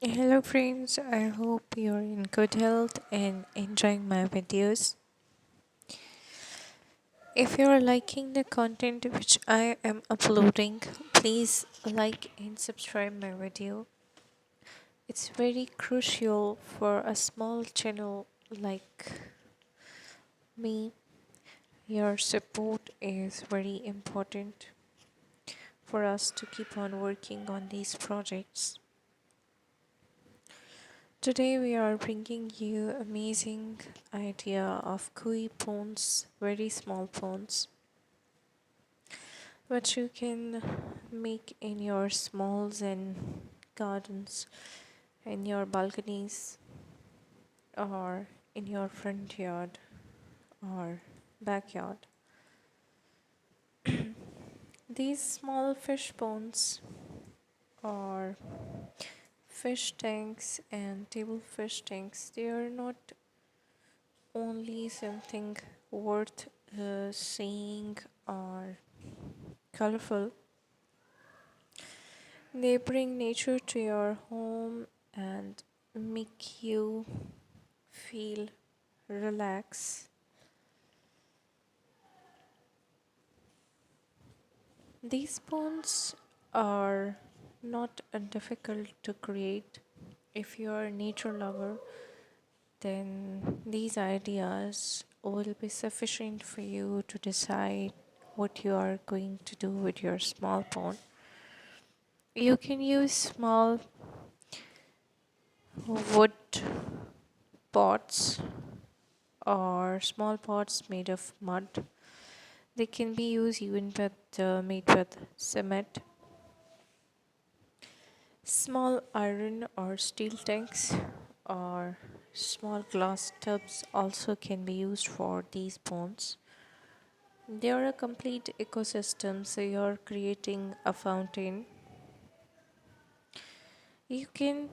Hello friends, I hope you're in good health and enjoying my videos. If you're liking the content which I am uploading, please like and subscribe my video. It's very crucial for a small channel like me. Your support is very important for us to keep on working on these projects. Today we are bringing you amazing idea of koi ponds, very small ponds, which you can make in your smalls and gardens, in your balconies, or in your front yard or backyard. These small fish ponds or fish tanks and table fish tanks, they are not only something worth seeing or colorful. They bring nature to your home and make you feel relax. These ponds are not difficult to create. If you are a nature lover, then these ideas will be sufficient for you to decide what you are going to do with your small pond. You can use small wood pots or small pots made of mud. They can be used even with made with cement. Small iron or steel tanks or small glass tubs also can be used for these ponds. They are a complete ecosystem, so you're creating a fountain. You can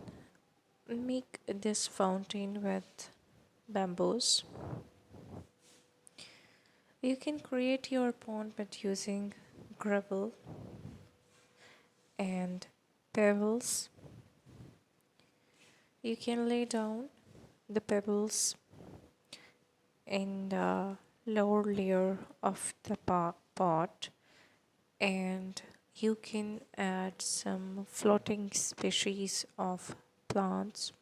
make this fountain with bamboos. You can create your pond with using gravel and pebbles. You can lay down the pebbles in the lower layer of the pot, and you can add some floating species of plants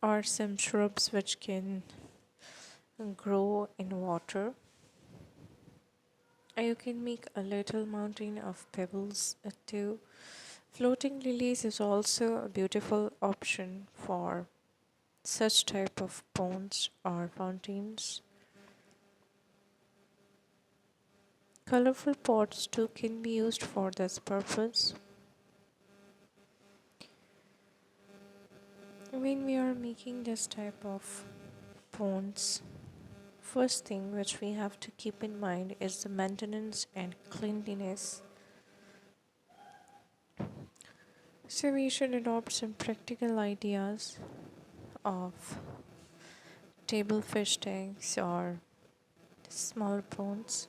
or some shrubs which can grow in water. You can make a little mountain of pebbles too. Floating lilies is also a beautiful option for such type of ponds or fountains. Colorful pots too can be used for this purpose. When we are making this type of ponds, first thing which we have to keep in mind is the maintenance and cleanliness. So we should adopt some practical ideas of table fish tanks or small ponds.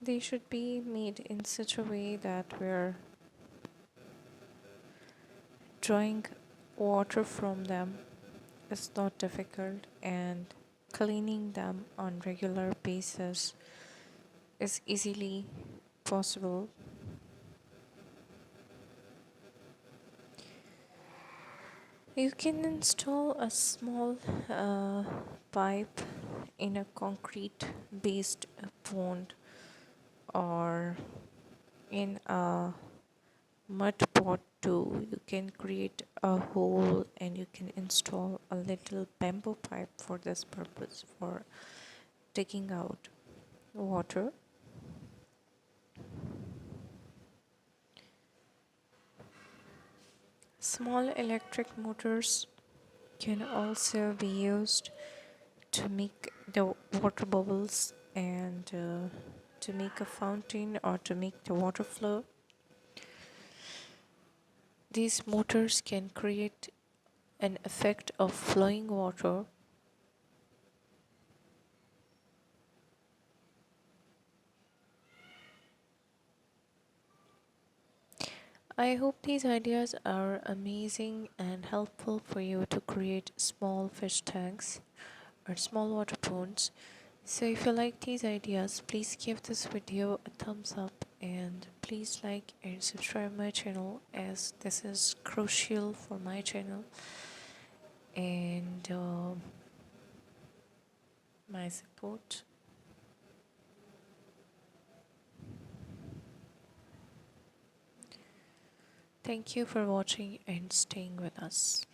They should be made in such a way that we're drawing water from them is not difficult, and cleaning them on regular basis is easily possible. You can install a small pipe in a concrete based pond or in a mud pot too. You can create a hole and you can install a little bamboo pipe for this purpose, for taking out water. Small electric motors can also be used to make the water bubbles and to make a fountain or to make the water flow. These motors can create an effect of flowing water. I hope these ideas are amazing and helpful for you to create small fish tanks or small water ponds. So if you like these ideas, please give this video a thumbs up and please like and subscribe my channel as this is crucial for my channel and my support. Thank you for watching and staying with us.